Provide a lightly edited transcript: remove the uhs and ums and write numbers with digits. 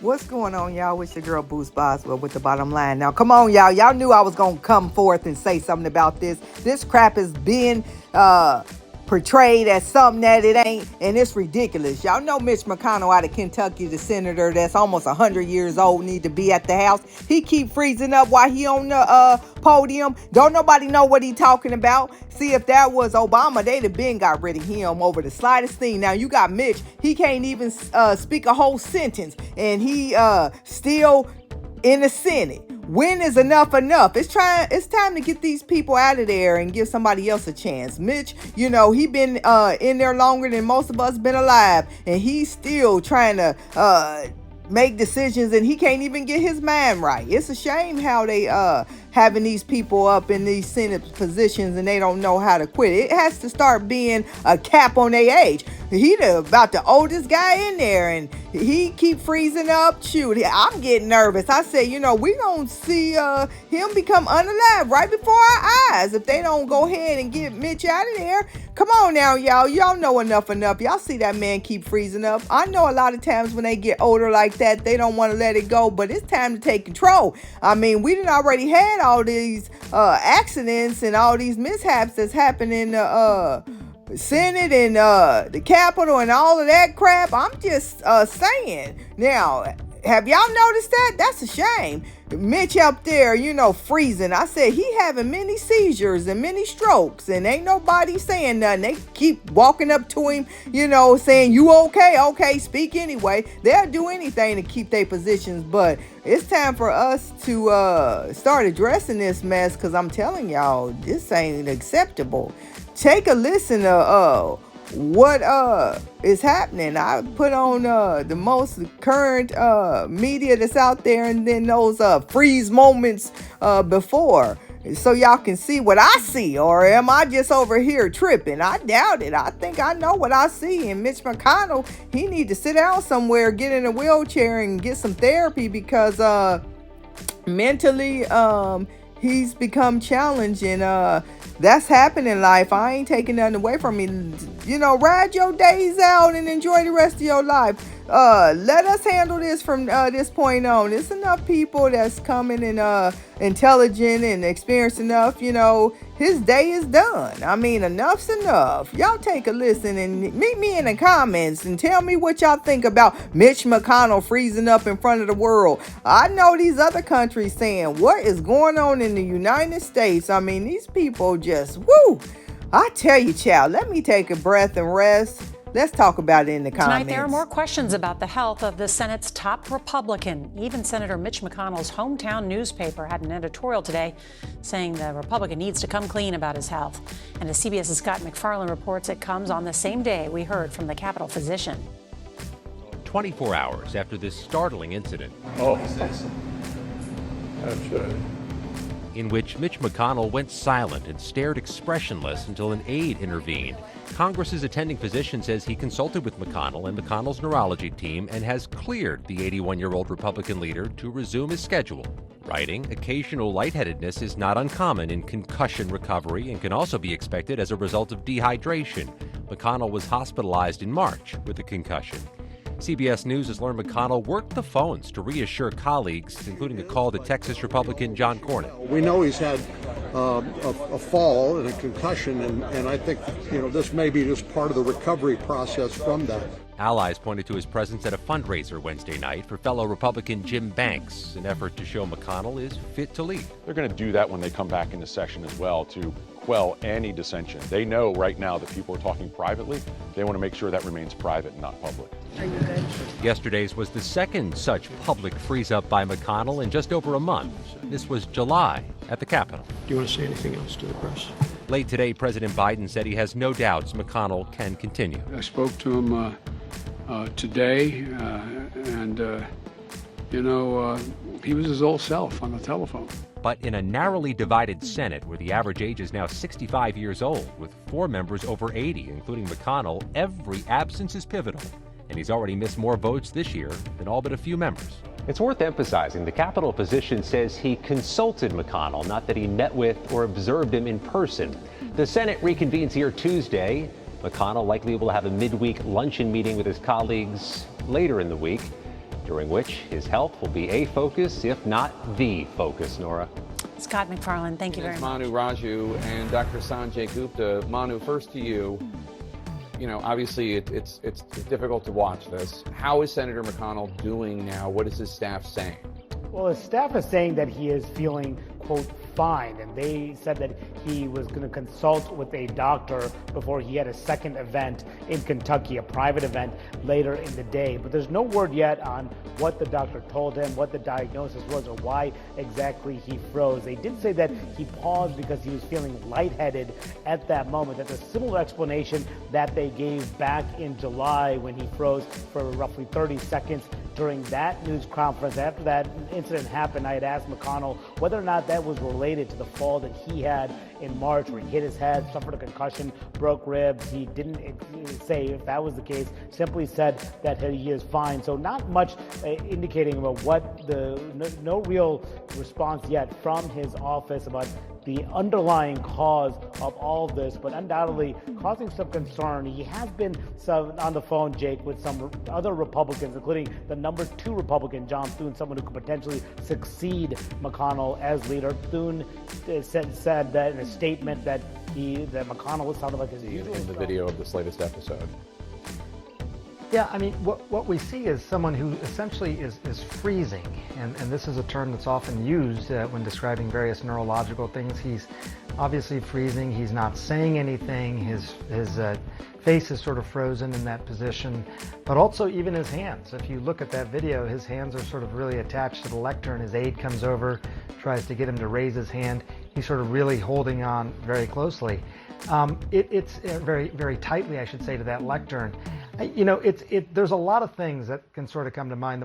What's going on, y'all? It's your girl, Boost Boswell, with the bottom line. Now, come on, y'all. Y'all knew I was going to come forth and say something about this. This crap is being portrayed as something that it ain't, and it's ridiculous. Y'all know Mitch McConnell out of Kentucky, the senator that's almost 100 years old, need to be at the house. He keep freezing up while he on the podium. Don't nobody know what he talking about. See, if that was Obama, they'd have been got rid of him over the slightest thing. Now, you got Mitch. He can't even speak a whole sentence, and he still in the Senate. When is enough enough? It's time to get these people out of there and give somebody else a chance. Mitch, he been in there longer than most of us been alive, and he's still trying to make decisions, and he can't even get his mind right. It's a shame how they having these people up in these Senate positions and they don't know how to quit. It has to start being a cap on their age. He about the oldest guy in there, and he keep freezing up. Shoot, I'm getting nervous. I said, we gonna see him become unalive right before our eyes if they don't go ahead and get Mitch out of there. Come on now, y'all. Y'all know enough. Y'all see that man keep freezing up. I know a lot of times when they get older like that, they don't want to let it go, but it's time to take control. I mean, we done already had all these accidents and all these mishaps that's happening in the Senate and the Capitol and all of that crap. I'm just saying. Now, have y'all noticed that? That's a shame. Mitch up there, freezing. I said he having many seizures and many strokes, and ain't nobody saying nothing. They keep walking up to him, saying, "You okay? Okay, speak anyway." They'll do anything to keep their positions, but it's time for us to start addressing this mess, because I'm telling y'all, this ain't acceptable. Take a listen to what is happening. I put on the most current media that's out there, and then those freeze moments before, so y'all can see what I see. Or am I just over here tripping? I doubt it. I think I know what I see. And Mitch McConnell, he need to sit down somewhere, get in a wheelchair, and get some therapy, because mentally he's become challenged, and that's happened in life. I ain't taking nothing away from me. Ride your days out and enjoy the rest of your life. Let us handle this from this point on. It's enough people that's coming and intelligent and experienced enough. His day is done. I mean, enough's enough. Y'all take a listen and meet me in the comments and tell me what y'all think about Mitch McConnell freezing up in front of the world. I know these other countries saying, what is going on in the United States? I mean, these people just, woo! I tell you, child, let me take a breath and rest. Let's talk about it in the comments. Tonight, there are more questions about the health of the Senate's top Republican. Even Senator Mitch McConnell's hometown newspaper had an editorial today saying the Republican needs to come clean about his health. And as CBS's Scott McFarland reports, it comes on the same day we heard from the Capitol physician. 24 hours after this startling incident. In which Mitch McConnell went silent and stared expressionless until an aide intervened. Congress's attending physician says he consulted with McConnell and McConnell's neurology team and has cleared the 81-year-old Republican leader to resume his schedule, writing, "Occasional lightheadedness is not uncommon in concussion recovery and can also be expected as a result of dehydration." McConnell was hospitalized in March with a concussion. CBS News has learned McConnell worked the phones to reassure colleagues, including a call to Texas Republican John Cornyn. We know he's had a fall and a concussion, and I think this may be just part of the recovery process from that. Allies pointed to his presence at a fundraiser Wednesday night for fellow Republican Jim Banks, an effort to show McConnell is fit to lead. They're going to do that when they come back into session as well, to quell any dissension. They know right now that people are talking privately. They want to make sure that remains private and not public. Are you good? Yesterday's was the second such public freeze-up by McConnell in just over a month. This was July at the Capitol. Do you want to say anything else to the press? Late today, President Biden said he has no doubts McConnell can continue. I spoke to him today, and he was his old self on the telephone. But in a narrowly divided Senate, where the average age is now 65 years old, with 4 members over 80, including McConnell, every absence is pivotal. And he's already missed more votes this year than all but a few members. It's worth emphasizing the Capitol physician says he consulted McConnell, not that he met with or observed him in person. The Senate reconvenes here Tuesday. McConnell likely will have a midweek luncheon meeting with his colleagues later in the week. during which his health will be a focus, if not the focus, Nora. Scott McFarland, thank you very much. Manu Raju and Dr. Sanjay Gupta. Manu, first to you. You know, obviously it's difficult to watch this. How is Senator McConnell doing now? What is his staff saying? Well, his staff is saying that he is feeling, quote, fine, and they said that he was going to consult with a doctor before he had a second event in Kentucky, a private event later in the day. But there's no word yet on what the doctor told him, what the diagnosis was, or why exactly he froze. They did say that he paused because he was feeling lightheaded at that moment. That's a similar explanation that they gave back in July when he froze for roughly 30 seconds during that news conference. After that incident happened, I had asked McConnell whether or not that was related to the fall that he had in March, where he hit his head, suffered a concussion, broke ribs. He didn't say if that was the case, simply said that he is fine. So not much indicating about what no real response yet from his office about the underlying cause of all of this, but undoubtedly causing some concern. He has been on the phone, Jake, with some other Republicans, including the number 2 Republican, John Thune, someone who could potentially succeed McConnell as leader. Thune said that in a statement that McConnell sounded like his usual in the video of this latest episode. Yeah, I mean, what we see is someone who essentially is freezing, and this is a term that's often used when describing various neurological things. He's obviously freezing, he's not saying anything, his face is sort of frozen in that position, but also even his hands. If you look at that video, his hands are sort of really attached to the lectern. His aide comes over, tries to get him to raise his hand. He's sort of really holding on very closely. It's very, very tightly, I should say, to that lectern. You know, there's a lot of things that can sort of come to mind.